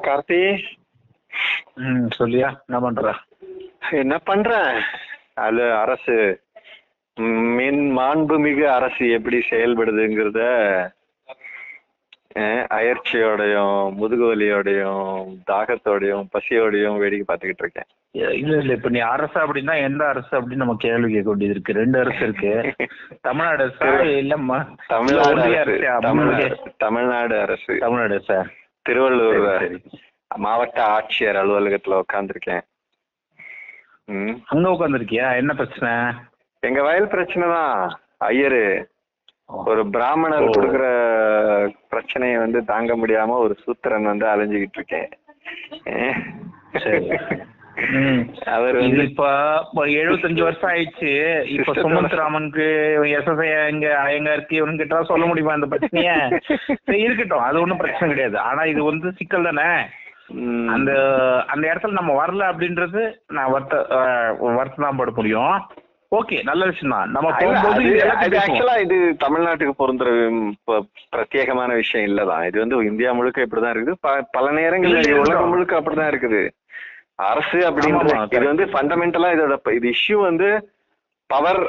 கார்த்தி. சொல்லியா என்ன பண்ற? என்ன பண்றேன், அது அரசு மாண்புமிகு அரசு எப்படி செயல்படுதுங்கிறத அயற்சியோடையும் முதுகுவலியோடையும் தாகத்தோடையும் பசியோடையும் வேடிக்கை பார்த்துக்கிட்டு இருக்கேன். இல்ல இப்ப நீ அரசு அப்படின்னா எந்த அரசு அப்படின்னு நம்ம கேள்வி கேட்க வேண்டியது இருக்கு. 2 அரசு இருக்கு. தமிழ்நாடு அரசா இல்லம்மா? தமிழ்நாடு அரசு. தமிழ்நாடு சார். திருவள்ளூர் மாவட்ட ஆட்சியர் அலுவலகத்துல உட்காந்துருக்கேன். அங்க உட்காந்துருக்கியா? என்ன பிரச்சனை? எங்க வயல் பிரச்சனை தான். ஐயரு ஒரு பிராமணர் கொடுக்குற பிரச்சனையை தாங்க முடியாம ஒரு சூத்திரன் அலைஞ்சுக்கிட்டு இருக்கேன். அவர் இப்ப 75 வருஷம் ஆயிடுச்சு. இப்ப சுமந்த்ராமனுக்கு எஸ்எஸ்ஐ எங்க இருக்கு இவனு கிட்ட சொல்ல முடியுமா இந்த பிரச்சனைய? இருக்கட்டும், அது ஒண்ணும் பிரச்சனை கிடையாது. ஆனா இது சிக்கல் தானே. அந்த அந்த இடத்துல நம்ம வரல அப்படின்றது நான் வருத்தம் பட முடியும். ஓகே, நல்ல விஷயம் தான். நம்ம ஆக்சுவலா இது தமிழ்நாட்டுக்கு பொருந்துற பிரத்யேகமான விஷயம் இல்லதான். இது இந்தியா முழுக்க இப்படிதான் இருக்குது. பல நேரங்கள்ல உலகம் முழுக்க அப்படிதான் இருக்குது. அரசு அப்படின்றது இது ஃபண்டமெண்டலா இது இஷ்யூ பவர்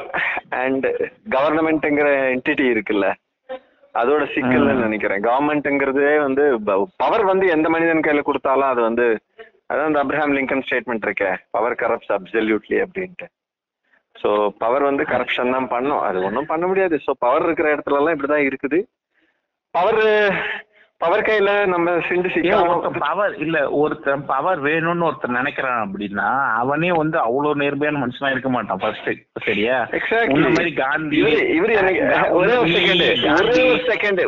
அண்ட் கவர்மெண்ட்ங்கிற என்டிட்டி இருக்குல்ல, அதோட சிக்கல்னு நினைக்கிறேன். கவர்மெண்ட்ங்கிறதே பவர் எந்த மனிதன் கையில கொடுத்தாலும் அது அதான் இந்த அப்ரஹாம் லிங்கன் ஸ்டேட்மெண்ட் இருக்க, பவர் கரப்ட்ஸ் அப்சல்யூட்லி அப்படின்ட்டு. ஸோ பவர் கரப்ஷன் தான் பண்ணும், அது ஒன்றும் பண்ண முடியாது. ஸோ பவர் இருக்கிற இடத்துல எல்லாம் இப்படிதான் இருக்குது. பவர் கையில நம்ம பவர் இல்ல, ஒருத்தன் பவர் வேணும்னு ஒருத்தர் நினைக்கிறான் அப்படின்னா அவனே அவ்வளவு நேர்மையான மனுஷனா இருக்க மாட்டான் ஃபர்ஸ்ட். சரியா? எக்ஸாக்ட்லி. காந்தி இவரு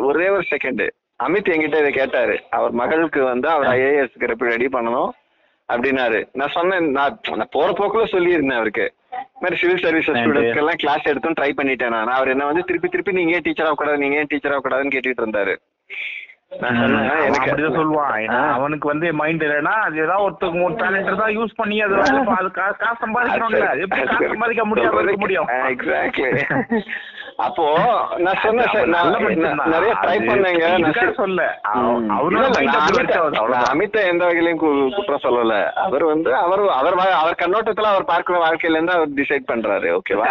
ஒரே ஒரு செகண்ட் அமித் என்கிட்ட இதை கேட்டாரு. அவர் மகளுக்கு அவர் ஐஏஎஸ்க்கு ரெடி பண்ணணும் அப்படின்னாரு. நான் சொன்னேன், நான் போற போக்குல சொல்லியிருந்தேன் அவருக்கு, மாதிரி சிவில் சர்வீசஸ் ஸ்டூடெண்ட்ஸ்க்கு எல்லாம் கிளாஸ் எடுத்தும் ட்ரை பண்ணிட்டேன் நான். அவர் என்ன திருப்பி நீங்க ஏன் டீச்சர் ஆகக்கூடாது, நீங்க ஏன் டீச்சர் ஆகக்கூடாதுன்னு கேட்டுட்டு இருந்தாரு. அவனுக்கு மைண்ட் இல்லைன்னா அது ஏதாவது ஒருத்தர் டேலண்ட் தான் யூஸ் பண்ணி அது காசு சம்பாதிக்கணும்ல, எப்படி காசு சம்பாதிக்க முடியும்? எக்ஸாக்ட்லி. அப்போ நான் சொன்னேன், நிறைய ட்ரை பண்ணேங்க. அமித எந்த வகையிலையும் குற்றம் சொல்லல. அவர் அவர் கண்ணோட்டத்துல அவர் பார்க்கிற வாழ்க்கையில இருந்து அவர் டிசைட் பண்றாரு. ஓகேவா?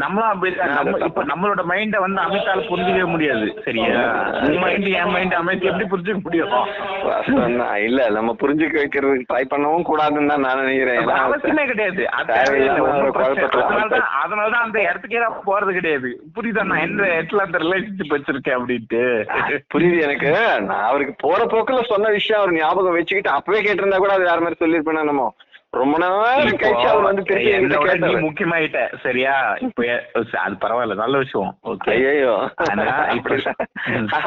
நம்மளோட மைண்ட அமிதால புரிஞ்சிக்கவே முடியாது. சரியா? என் மைண்ட் அமைதி எப்படி புரிஞ்சுக்க முடியும்? இல்ல, நம்ம புரிஞ்சுக்க வைக்கிறதுக்கு ட்ரை பண்ணவும் கூடாதுன்னு தான் நான் நினைக்கிறேன். அவசியமே கிடையாது. அதனாலதான் அந்த இடத்துக்கே போறது கிடையாது. புரியுதா நான் எந்த இடத்துல அந்த ரிலேஷன்ஷிப் வச்சிருக்கேன் அப்படின்ட்டு? புரியுது எனக்கு. நான் அவருக்கு போற போக்குல சொன்ன விஷயம் அவர் ஞாபகம் வச்சுக்கிட்டு அப்பவே கேட்டிருந்தா கூட அது வேற மாதிரி சொல்லிருப்பேன். நம்ம ரொம்ப நேரம் கழிச்சு அவர் நீ முக்கியமாயிட்ட. சரியா? இப்ப அது பரவாயில்ல, நல்ல விஷயம். ஐயோ,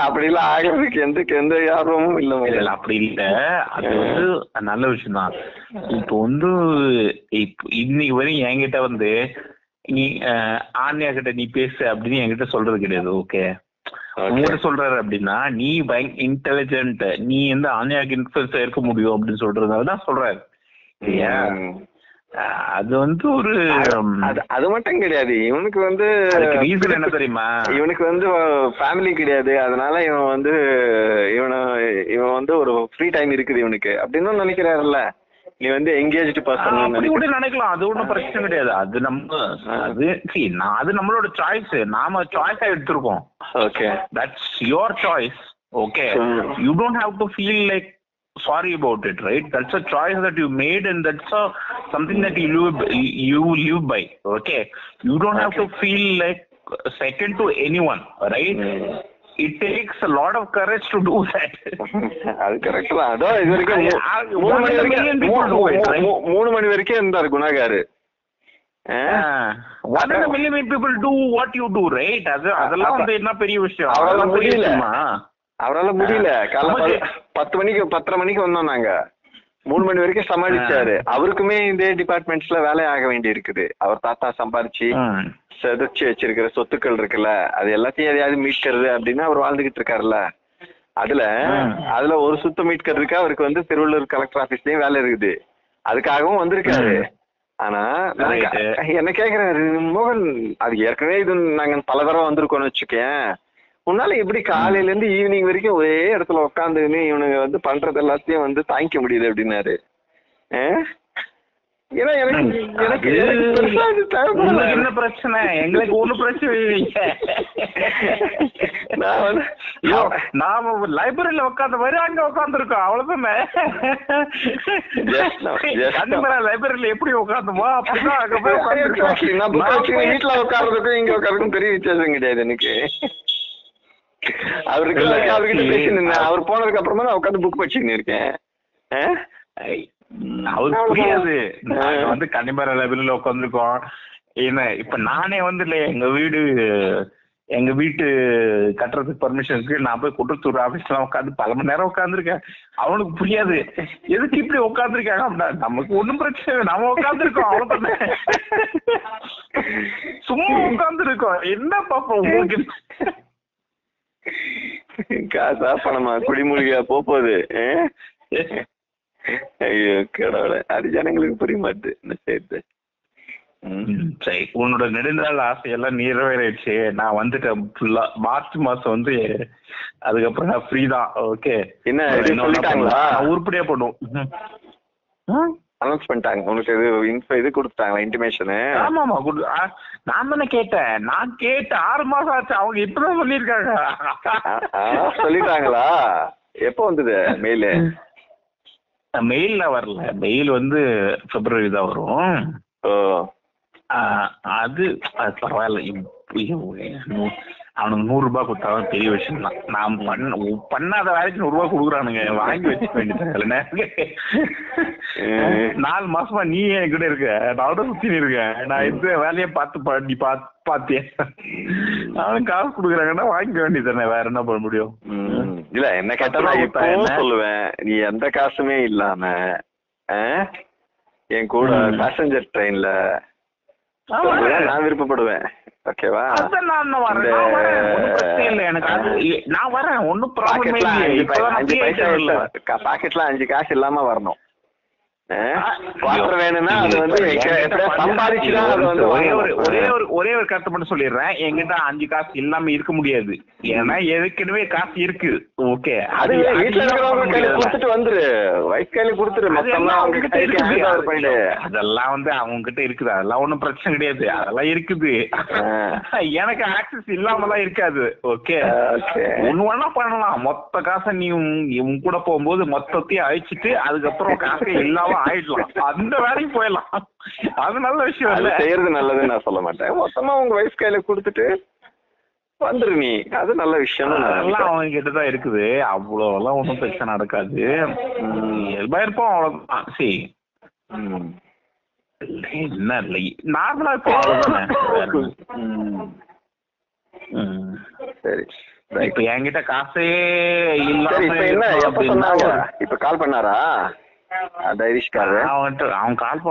அப்படி எல்லாம் ஆகிறதுக்கு எந்த ஆர்வமும் இல்ல. அப்படி இல்ல, அது நல்ல விஷயம் தான். இப்போ இன்னைக்கு வரையும் என்கிட்ட நீ ஆன்யா கிட்ட நீ பேசு அப்படின்னு என்கிட்ட சொல்றது கிடையாது. ஓகே, உங்ககிட்ட சொல்றாரு அப்படின்னா நீ இன்டெலிஜென்ட், நீ ஆன்யாக்கு இன்ஃபுளுன்ஸா இருக்க முடியும் அப்படின்னு சொல்றதுனாலதான் சொல்றாரு. அது ஒரு அது மட்டும் கிடையாது. இவனுக்கு ரீசன் என்ன தெரியுமா? இவனுக்கு ஃபேமிலி கிடையாது. அதனால இவன் ஒரு ஃப்ரீ டைம் இருக்குது இவனுக்கு அப்படின்னு நினைக்கிறாருல்ல. நீ எங்கேஜ்டு பர்சன் அப்படி கூட நினைக்கலாம். அது ஒன்றும் பிரச்சனை கிடையாது. அது நம்மளோட சாய்ஸ். நாம சாய்ஸா எடுத்திருக்கோம். Okay, that's your choice. Okay, you don't have to feel like sorry about it, right? That's a choice that you made and that's something that you live by. Okay, you don't have to feel like second to anyone, right? It takes a lot of courage to do that. அது correct தான். அதோ இது வரைக்கும் 3 மணி வரைக்கும் இருந்தார் குணாகாரு. 1 million people do what you do, right? அதெல்லாம் என்ன பெரிய விஷயம்? அவரால முடியல. காலைல 10 மணிக்கு வந்தோம் நாங்க. 3 மணி வரைக்கும் சமாளிச்சாரு. அவருக்குமே இந்த டிபார்ட்மெண்ட்ஸ்ல வேலை ஆக வேண்டி இருக்குது. அவர் தாத்தா சம்பாரிச்சு செதுச்சு வச்சிருக்கிற சொத்துக்கள் இருக்குல்ல, அது எல்லாத்தையும் எதையாவது மீட்கிறது அப்படின்னு அவர் வாழ்ந்துகிட்டு இருக்காருல்ல. அதுல ஒரு சுத்தம் மீட்கிறதுக்கு அவருக்கு திருவள்ளூர் கலெக்டர் ஆபீஸ்லயும் வேலை இருக்குது. அதுக்காகவும் வந்திருக்காரு. ஆனா என்ன கேக்குறாரு மோகன், அது ஏற்கனவே நாங்க பல தடவை வந்திருக்கோம்னு வச்சுக்கேன், உன்னால எப்படி காலையில இருந்து ஈவினிங் வரைக்கும் ஒரே இடத்துல உட்காந்துன்னு இவனுங்க வந்து பண்றது எல்லாத்தையும் வந்து தாங்கிக்க முடியுது அப்படின்னாரு. ஏன்னா எனக்கு என்ன பிரச்சனை? எங்களுக்கு ஒண்ணு பிரச்சனை இல்லைங்க. நாம லைப்ரரியில உட்காந்த மாதிரி அங்க உட்காந்துருக்கோம், அவ்வளவுதானே. லைப்ரரியில எப்படி உட்காந்துமோ அப்படிதான் அங்க போய் உட்காந்துருக்கோம். வீட்டுல உட்கார்றதுக்கும் இங்க உட்கார்றதுக்கும் பெரிய வித்தியாசம் கிடையாது எனக்கு. அவர்கிட்ட பேசினேன், அவர் போனதுக்கு அப்புறமா நான் உட்காந்து புக் படிச்சுன்னு இருக்கேன். அவருக்கு புரியாது. நாங்க வந்து கன்னிமர லைப்ரரியில உட்காந்துருக்கோம். என்ன இப்ப நானே வந்து இல்ல எங்க வீட்டு கட்டுறதுக்கு பர்மிஷனுக்கு நான் போய் குற்றத்தூர் ஆபீஸ்லாம் உட்காந்து பல மணி நேரம் உட்காந்துருக்கேன். அவனுக்கு புரியாது எதுக்கு இப்படி உட்காந்துருக்காங்க அப்படின்னா. நமக்கு ஒண்ணும் பிரச்சனை இல்லை, நம்ம உட்காந்துருக்கோம், அவ்வளவுதானே. சும்மா உட்காந்துருக்கோம், என்ன பாப்போம் உங்களுக்கு. காசா பணமா குடிமூலிகா போகுது. ஐயோ கடவுளே, அது ஜனங்களுக்கு புரிய மாட்டேது. என்ன செய்யுது? சரி, உன்னோட நெடுநாள் ஆசையெல்லாம் நிறைவேறிடுச்சு. நான் வந்துட்டேன் ஃபுல்லா. மார்ச் மாசம் வந்து அதுக்கப்புறம் நான் ஃப்ரீ தான். ஓகே, என்ன சொல்லிட்டாங்களா? உருப்படியா பண்ணுவோம். அனௌன்ஸ் பண்ணிட்டாங்க உனக்கு? இது கொடுத்தாங்களா இன்டிமேஷன்? ஆமா ஆமா, நான் தானே கேட்டேன். நான் கேட்டு 6 மாசம் ஆச்சு, அவங்க இப்பதான் சொல்லியிருக்காங்க. சொல்லிட்டாங்களா? எப்போ வந்தது மெயில்? மெயில்ல வரல, மெயில் வந்து பிப்ரவரி தான் வரும். அது பரவாயில்ல. அவனுக்கு 100 ரூபாய் கொடுத்தாலும் பெரிய விஷயம் தான். நான் பண்ணாத வேலைக்கு 100 ரூபாய் கொடுக்குறானுங்க, வாங்கி வச்சுக்க வேண்டியது. 4 மாசமா நீ என்கிட்ட இருக்க, நான் சுத்தி இருக்கேன். நான் இந்த வேலையை பார்த்து பாத்தியேன். அவனுக்கு காசு கொடுக்குறாங்கன்னா வாங்கிக்க வேண்டியது தானே, வேற என்ன பண்ண முடியும்? இல்ல என்ன கேட்டா இப்ப சொல்லுவேன், நீ எந்த காசுமே இல்லாம என் கூட பேசஞ்சர் ட்ரெயின்ல நான் விருப்பப்படுவேன். ஓகேவா? நான் வரேன், ஒன்னும் ப்ராப்ளம் இல்லை. பாக்கெட்ல 5 காசு இல்லாம வரணும். வேணும்னா அது வந்து சம்பாதிச்சுதான் அது வந்து ஒரே ஒரு கருத்தை மட்டும் சொல்லிடுறேன். என்கிட்ட 5 காசு இல்லாம இருக்க முடியாது. ஏன்னா ஏற்கனவே காசு இருக்கு. ஓகே, அது வீட்டுல இருக்கிறவங்க கையில கொடுத்துட்டு வந்துரு, வைஃப் கையில கொடுத்துரு. அதெல்லாம் வந்து அவங்க கிட்ட இருக்குது, அதெல்லாம் ஒண்ணும் பிரச்சனை கிடையாது. அதெல்லாம் இருக்குது. எனக்கு ஆக்சஸ் இல்லாமலாம் இருக்காது. ஓகே, ஒண்ணு பண்ணலாம். மொத்த காசை நீ உன் கூட போகும்போது மொத்தத்தையும் அழிச்சிட்டு அதுக்கப்புறம் காசை இல்லாம ஆயிடலாம். அந்த வேலைக்கு போயிடலாம். அது நல்ல விஷயம் இல்ல. செய்யறது நல்லதுன்னு நான் சொல்ல மாட்டேன். மொத்தமா உங்க வைஃப் கையில கொடுத்துட்டு வந்துரு நீ, அது நல்ல விஷயம். எல்லாம் அவங்க கிட்டதான் இருக்குது, அவ்வளவு எல்லாம் ஒன்றும் பிரச்சனை நடக்காது. இருப்போம், அவ்வளவுதான். சரி, என்ன இல்லை, நார்மலா இப்போ அவ்வளவுதானே. சரி, இப்ப என்கிட்ட காசே இல்லாம இப்ப கால் பண்ணாரா அவன் கால்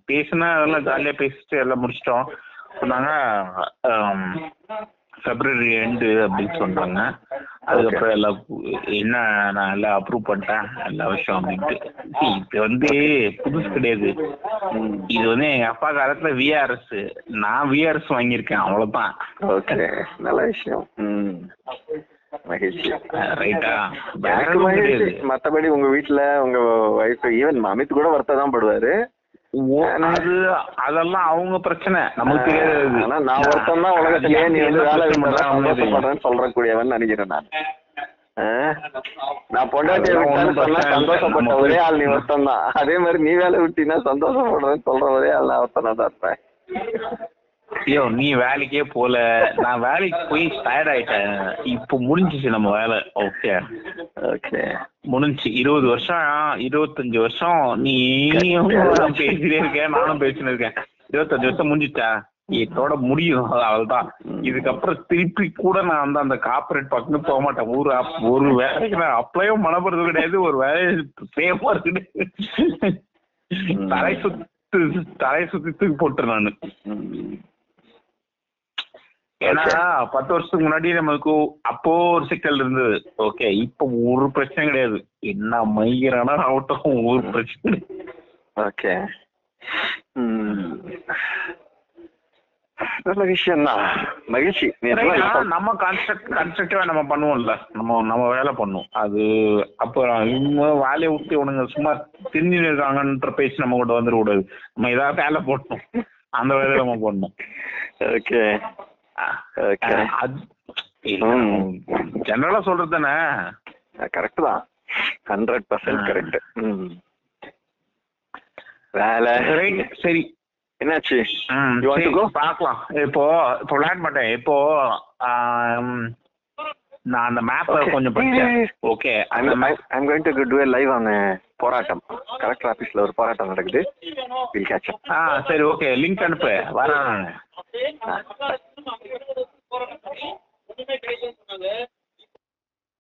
பேசினா அதெல்லாம் ஜாலியா பேசிட்டு எல்லாம் முடிச்சிட்டோம். சொன்னாங்க பிப்ரவரி எண்டு அப்படின்னு சொன்னாங்க. அதுக்கப்புறம் எல்லாம் என்ன நான் எல்லாம் அப்ரூவ் பண்ணிட்டேன் எல்லா விஷயம் அப்படின்ட்டு. இது வந்து புதுசு கிடையாது. இது வந்து எங்க அப்பா காலத்துல விஆர்எஸ், நான் விஆர்எஸ் வாங்கியிருக்கேன், அவ்வளவுதான். ஓகே, நல்ல விஷயம். மகிழ்ச்சி. ரைட்டா? மத்தபடி உங்க வீட்டுல உங்க வைஃப் ஈவன் அமித் கூட வருத்ததான் படுவாரு. அதெல்லாம் அவங்க பிரச்சனை, நமக்கு தெரியாது. ஆனா நான் ஒருத்தன் தான் உலகத்திலேயே நீ வந்து வேலை சந்தோஷப்படுறேன்னு சொல்றக்கூடியவன் நினைக்கிறேன் நான். நான் பொண்டாட்டியை விட்டாலும் சொன்னா சந்தோஷப்பட்ட ஒரே ஆள் நீ ஒருத்தன் தான். அதே மாதிரி நீ வேலை விட்டீங்கன்னா சந்தோஷப்படுறேன்னு சொல்ற ஒரே ஆள் நான் ஒருத்தனா தான் இருப்பேன். ஐயோ, நீ வேலைக்கே போல, நான் வேலைக்கு போய் டயர்ட் ஆயிட்டேன். இப்போ முடிஞ்சிச்சு நம்ம வேலை. ஓகே ஓகே, முடிஞ்சு 20 வருஷம் 25 வருஷம் நீ பேசிட்டே இருக்க, நானும் பேசிட்டு இருக்கேன். 25 வருஷம் முடிஞ்சிட்டா, இதோட முடியும், அவ்வளவுதான். இதுக்கப்புறம் திருப்பி கூட நான் வந்து அந்த கார்பரேட் பக்கம் போக மாட்டேன். ஒரு வேலைக்கு நான் அப்ளையும் பண்ண போறது கிடையாது, ஒரு வேலையை சேமா கிடையாது. தலை சுத்தி தூக்கி போட்டு நானு. ஏன்னா 10 வருஷத்துக்கு முன்னாடி நமக்கு அப்போ ஒரு சிக்கல் இருந்தது. ஓகே, இப்ப ஒரு பிரச்சனை கிடையாது. என்ன மைகிறானா ஆகட்டும், ஒரு பிரச்சனை. ஓகே, நல்ல விஷயம் தான், மகிழ்ச்சி. நம்ம கன்ஸ்ட்ரக்டிவா நம்ம பண்ணுவோம்ல, நம்ம வேலை பண்ணுவோம். அது அப்புறம் இவங்க வேலையை விட்டு உனங்க சும்மா திரிஞ்சு இருக்காங்கன்ற பேச்சு நம்ம கூட வந்துட கூடாது. நம்ம ஏதாவது வேலை போடணும், அந்த வேலையை நம்ம பண்ணணும். ஓகே ஜெனரலா சொல்றது தானே. கரெக்ட் தான், 100% கரெக்ட். வேலை சரி, என்னாச்சு? பாக்கலாம். இப்போ விளையாட மாட்டேன். இப்போ நான் அந்த மேப்பை கொஞ்சம் படிச்சேன். Okay, I'm going to do a live on போராட்டம். கலெக்டர் ஆபீஸ்ல ஒரு போராட்டம் நடக்குது. We'll catch up. சரி, ஓகே, லிங்க் அனுப்பு, வரேன்.